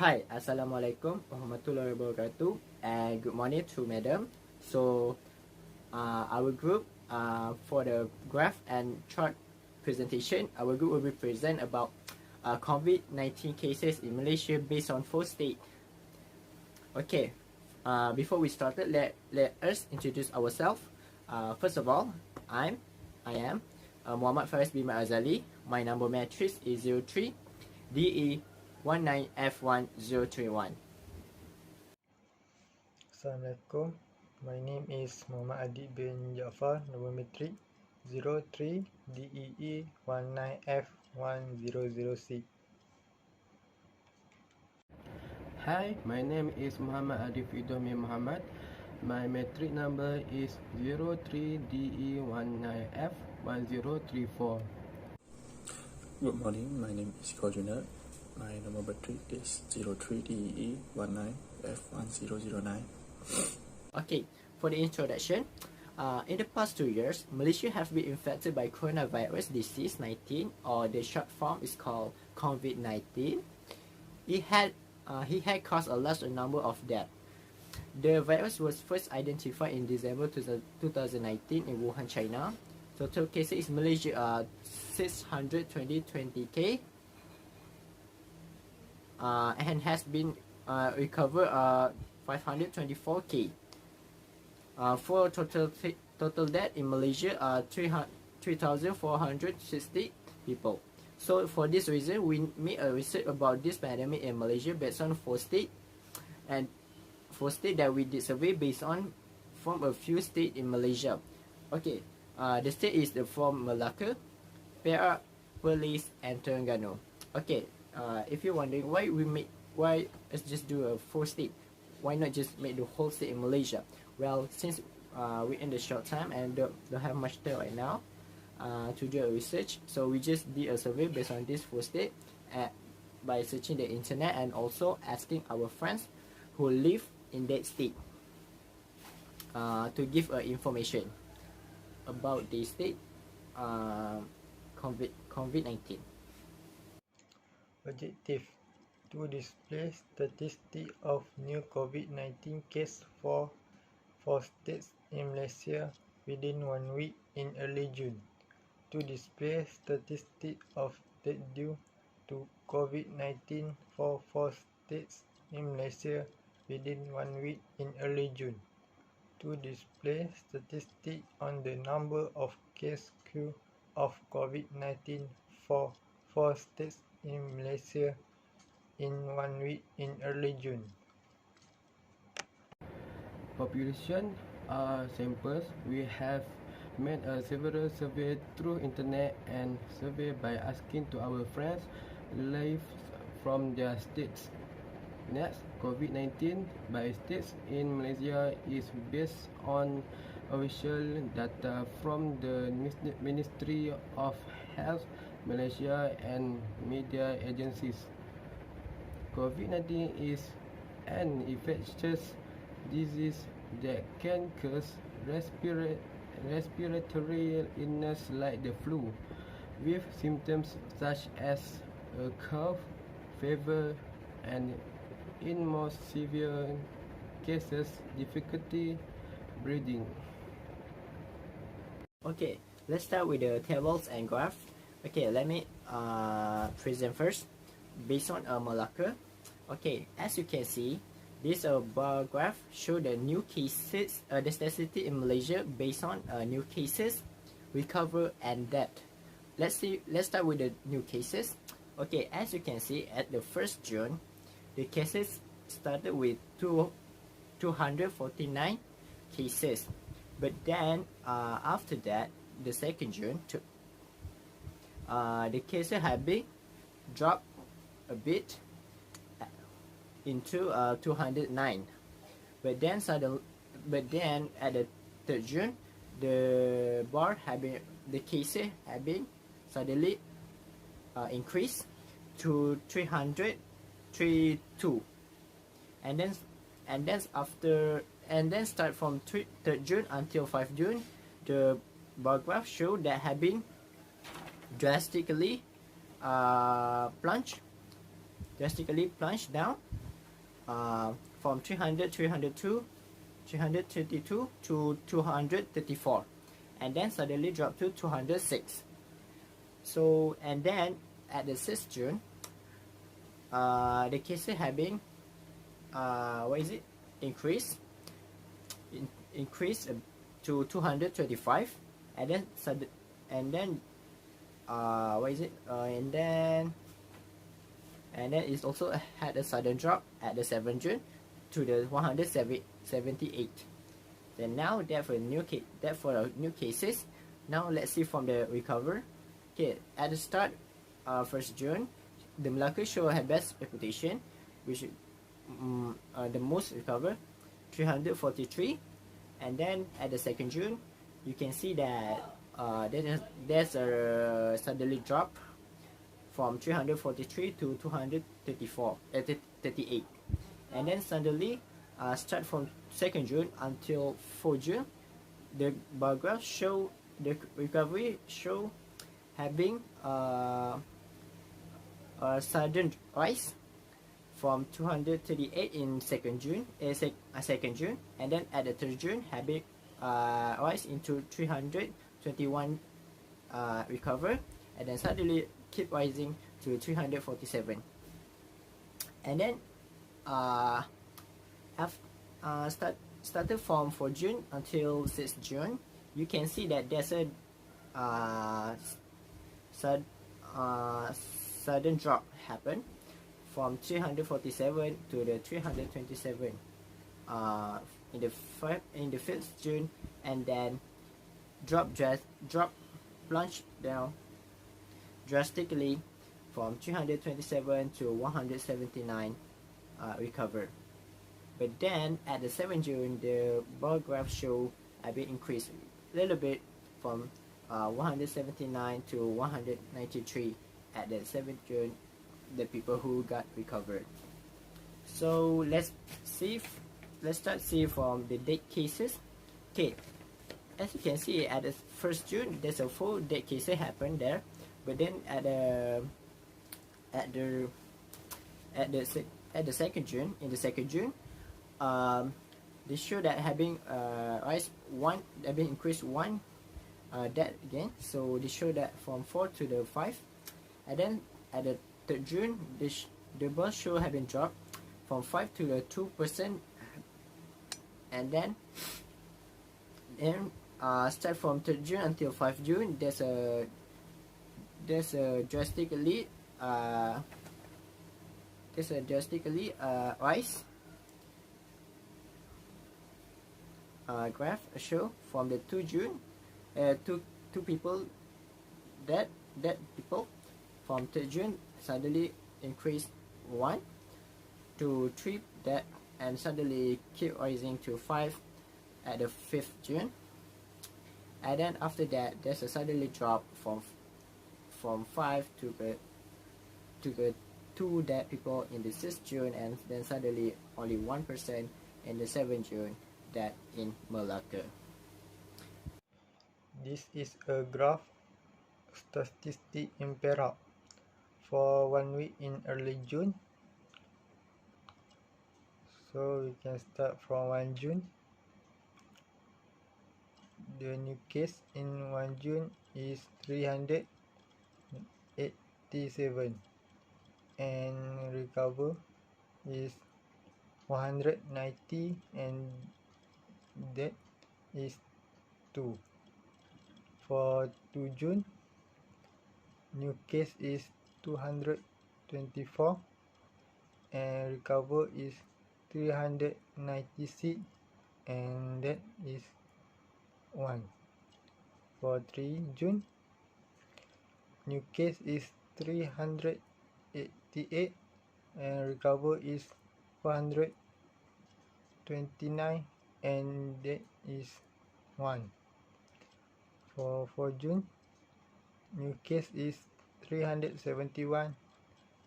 Hi, Assalamualaikum warahmatullahi wabarakatuh, and good morning to Madam. So, our group, for the graph and chart presentation, our group will be present about COVID-19 cases in Malaysia based on 4 states. Okay, before we started, let us introduce ourselves. First of all, I am Mohamad Fareez bin Razali. My number matrix is 03 DE19F1031. Assalamualaikum. My name is Mohamad Adib bin Jaafar, number matric 03 DEE4A. Hi, my name is Mohamad Arif Mohamad. My metric number is 03 DE19F1034. Good morning, my name is Khor. My number battery is 03 DE19F1009. Okay, for the introduction, in the past 2 years, Malaysia has been infected by coronavirus disease 19, or the short form is called COVID-19. He had caused a large number of deaths. The virus was first identified in December 2019 in Wuhan, China. Total cases in Malaysia are 620K, and has been recovered 524K. For total death in Malaysia are 3,460 people. So for this reason, we made a research about this pandemic in Malaysia based on 4 states, and 4 states that we did survey based on from a few states in Malaysia. Okay, the state is from Malacca, Perak, Perlis, and Terengganu. Okay, if you're wondering why let's just do a 4 state, why not just make the whole state in Malaysia? Well, since we're in the short time and don't have much time right now to do a research, so we just did a survey based on this 4 state by searching the internet and also asking our friends who live in that state to give information about the state COVID-19. Objective: to display statistics of new COVID-19 cases for 4 states in Malaysia within 1 week in early June. To display statistics of deaths due to COVID-19 for 4 states in Malaysia within 1 week in early June. To display statistics on the number of cases of COVID-19 for 4 states in Malaysia in 1 week in early June. Population samples. We have made several surveys through internet and survey by asking to our friends live from their states. Next, COVID-19 by states in Malaysia is based on official data from the Ministry of Health Malaysia and media agencies. COVID-19 is an infectious disease that can cause respiratory illness like the flu, with symptoms such as a cough, fever, and in most severe cases, difficulty breathing. Okay, let's start with the tables and graph. Okay, let me present first based on Malacca. Okay, as you can see, this bar graph show the new cases, the statistic in Malaysia based on new cases, recover, and death. Let's start with the new cases. Okay, as you can see, at the 1st June, the cases started with 249 cases, but then after that, the 2nd June, the cases have been dropped a bit into 209, but then at the 3rd June, the cases have been suddenly increased to 332, and then start from 3rd June until 5 June, the bar graph show that have been drastically plunged drastically plunged down from 332 to 234, and then suddenly dropped to 206. So, and then at the 6th June, the cases have been increased to 225, and then and then it's also had a sudden drop at the 7th June to the 178. Then now that for new cases. Now let's see from the recover. Okay, at the start, 1st June, the Malacca show had best reputation, which the most recover, 343, and then at the 2nd June, you can see that there's a suddenly drop from 343 to 38, and then suddenly start from 2nd June until 4th June, the bar graph show the recovery show having a sudden rise from 238 in 2nd June, and then at the 3rd June having rise into 321 recover, and then suddenly keep rising to 347, and then started from 4 June until 6 June, you can see that there's a sudden drop happen from 347 to the 327 in the 5th June, and then plunge down drastically from 327 to 179 recover. But then at the 7th June, the bar graph show a bit increased a little bit from 179 to 193 at the 7th June, the people who got recovered. So let's start see from the dead cases. Okay, as you can see, at the 1st June, there's a 4 dead cases happened there, but then at the 2nd June, in the 2nd June, they show that having increased one dead again. So they show that from 4 to the 5, and then at the 3rd June, the birth show have been dropped from 5 to the 2%, and then start from 3rd June until 5 June, there's a drastically rise graph show from the 2 June, two people dead people from 3rd June suddenly increased 1 to 3 dead, and suddenly keep rising to 5 at the 5th June, and then after that there's a suddenly drop from 5 to the 2 dead people in the 6th June, and then suddenly only 1% in the 7th June dead in Malacca. This is a graph statistic in Perak for 1 week in early June. So we can start from 1 June. The new case in 1 June is 387, and recover is 190, and that is 2. For 2 June, new case is 224, and recover is 396, and that is 1. For 3 June, new case is 388, and recover is 429, and that is 1. For 4 June, new case is 371,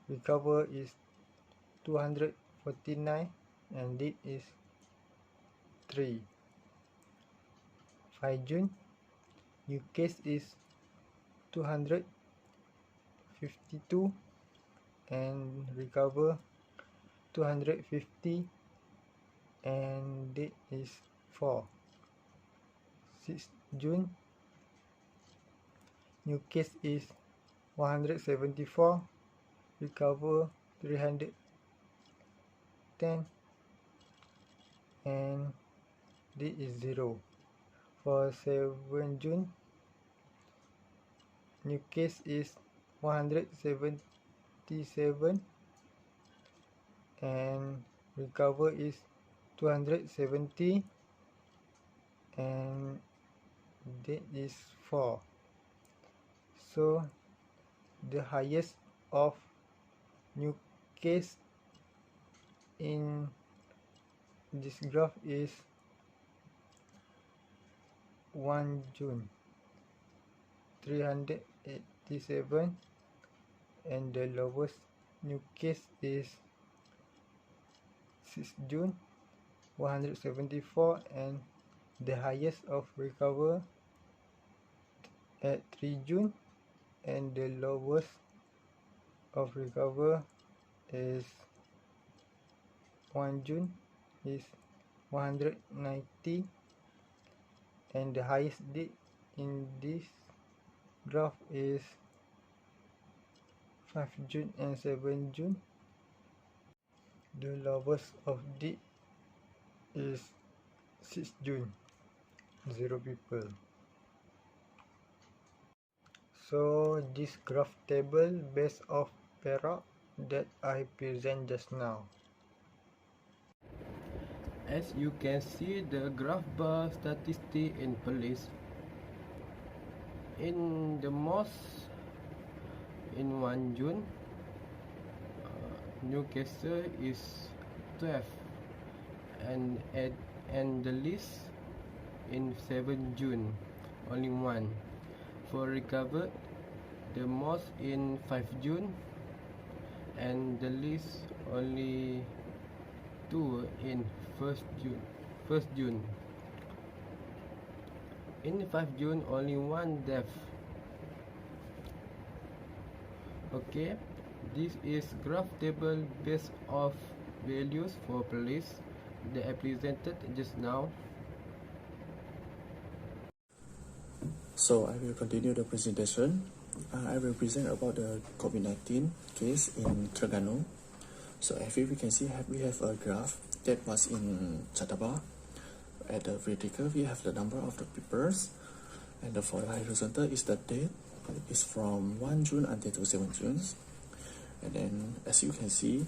recover is 249, and that is 3. 5 June, new case is 252, and recover 250, and date is 6 June. New case is 174, recover 310, and date is 0. For 7 June, new case is 177, and recover is 270, and date is 4. So the highest of new case in this graph is 1 June 387, and the lowest new case is 6 June 174, and the highest of recover at 3 June, and the lowest of recover is 1 June is 190, and the highest date in this graph is 5 June and 7 June. The lowest of date is 6 June, 0 people. So this graph table based off Perak that I present just now. As you can see, the graph bar statistic in police. In the most, in 1 June, new cases is 12, and the least in 7 June, only 1. For recovered, the most in 5 June, and the least only 2 in 1st June. In 5 June, only 1 death. Okay, this is graph table based off values for police that I presented just now. So I will continue the presentation. I will present about the COVID-19 case in Terengganu. So as we can see, we have a graph that was in Chataba. At the vertical, we have the number of the papers, and for the horizontal is the date. It's from 1 June until 7 June. And then as you can see,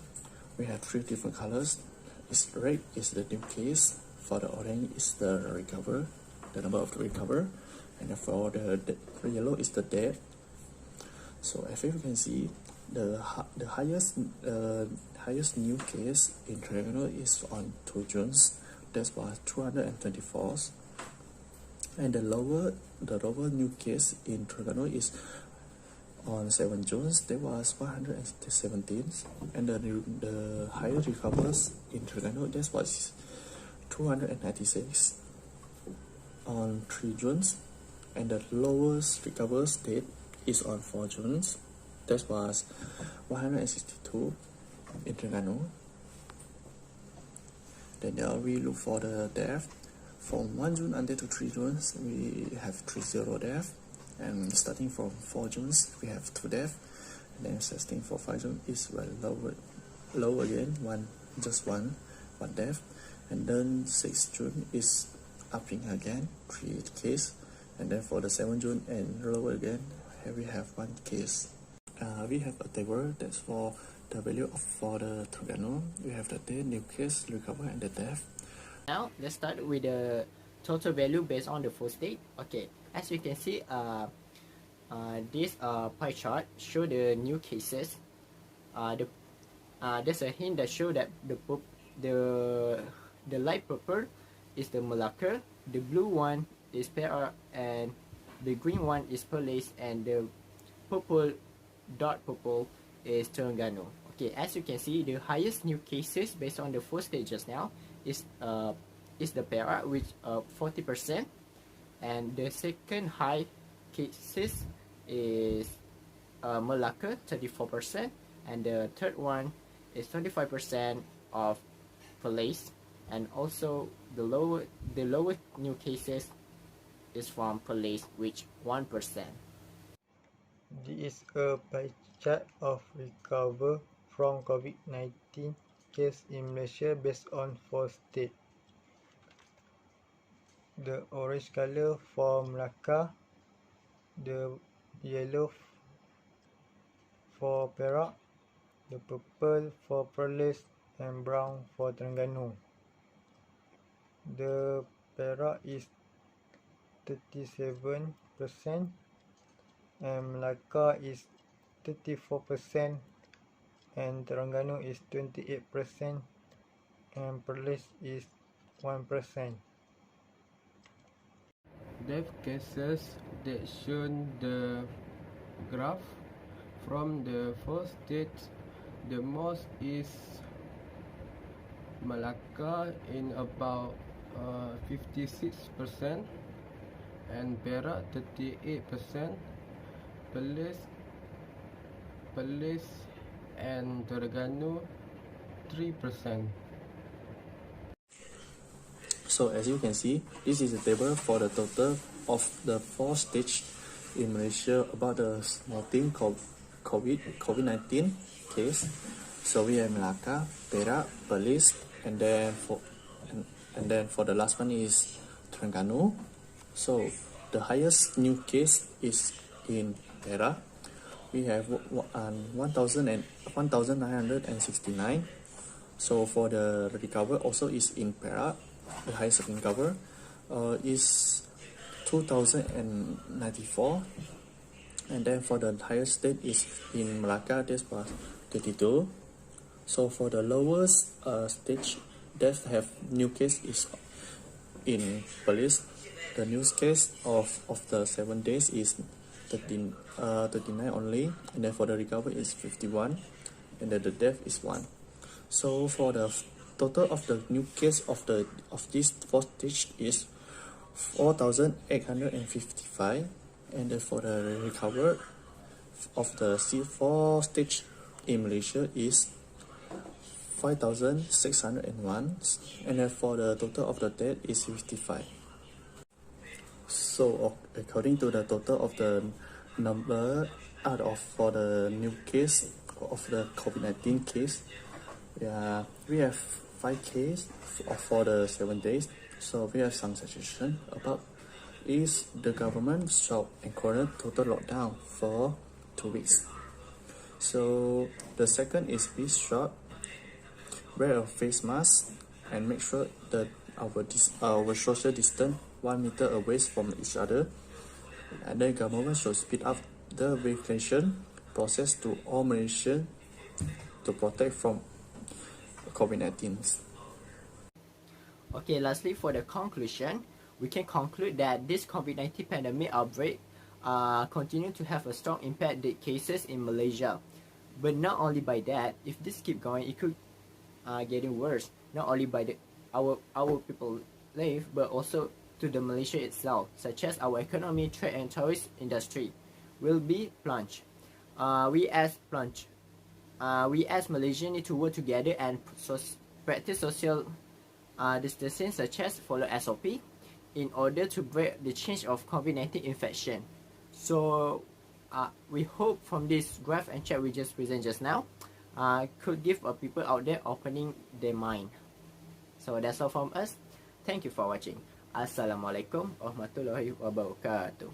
we have 3 different colors. It's red is the new case, for the orange is the recover, the number of the recover, and for the yellow is the death. So as you can see, the highest new case in Terengganu is on 2 June. That was 224, and the lower new case in Terengganu is on 7 June. There was 117, and the highest recovers in Terengganu, that was 296 on 3 June, and the lowest recovers date is on 4 June. That was 162 in Terengganu. Then we look for the death. From 1 June until 3 June, we have 30 deaths. And starting from 4 June, we have 2 deaths. And then starting for 5 June is low again, just one death. And then 6 June is upping again, 3 cases. And then for the 7 June and lower again, here we have 1 case. We have a table that's for the value for the Terengganu. We have the day, new case, recover, and the death. Now let's start with the total value based on the full state. Okay, as you can see, this pie chart show the new cases. There's a hint that show that the light purple is the Malacca, the blue one is Perak, and the green one is Perlis, and the purple is Terengganu. Okay, as you can see, the highest new cases based on the full state just now is the Perak, which 40%, and the second high cases is Malacca, 34%, and the third one is 25% of police, and also the lower new cases is from police, which 1%. This is a pie chart of recover from COVID-19 case in Malaysia based on 4 states. The orange color for Melaka, the yellow for Perak, the purple for Perlis, and brown for Terengganu. The Perak is 37%, and Melaka is 34%, and Terengganu is 28%, and Perlis is 1%. Death cases that shown the graph from the 4 states, the most is Malacca in about 56%, and Perak 38%, Perlis and Terengganu 3%. So as you can see, this is a table for the total of the 4 states in Malaysia about the smoking COVID-19 case. So we have Melaka, Perak, Perlis, and then for the last one is Terengganu. So the highest new case is in Perak. We have 1,969. So for the recover also is in Perak. The highest recover is 2,094, and then for the highest state is in Melaka, this was 32. So for the lowest stage death have new case is in police. The new case of the 7 days is 39 only, and then for the recovery is 51, and then the death is 1. So for the total of the new case of this 4 stage is 4,855, and then for the recovery of the 4 stage in Malaysia is 5,601, and then for the total of the death is 55. So according to the total of the number out of for the new case of the COVID-19 case, we have 5 cases for the 7 days. So we have some suggestion about is the government stop and quarantine total lockdown for 2 weeks. So the second is be short, wear a face mask, and make sure that our social distance 1 meter away from each other. And the government should speed up the vaccination process to all Malaysians to protect from COVID-19. Okay, lastly, for the conclusion, we can conclude that this COVID-19 pandemic outbreak continue to have a strong impact on cases in Malaysia. But not only by that, if this keep going, it could getting worse. Not only by our people live, but also to the Malaysia itself, such as our economy, trade and tourist industry will be plunged. We as Malaysians need to work together and practice social distancing, such as follow SOP, in order to break the change of COVID-19 infection. So we hope from this graph and chart we just present just now could give people out there opening their mind. So that's all from us. Thank you for watching. Assalamualaikum warahmatullahi wabarakatuh.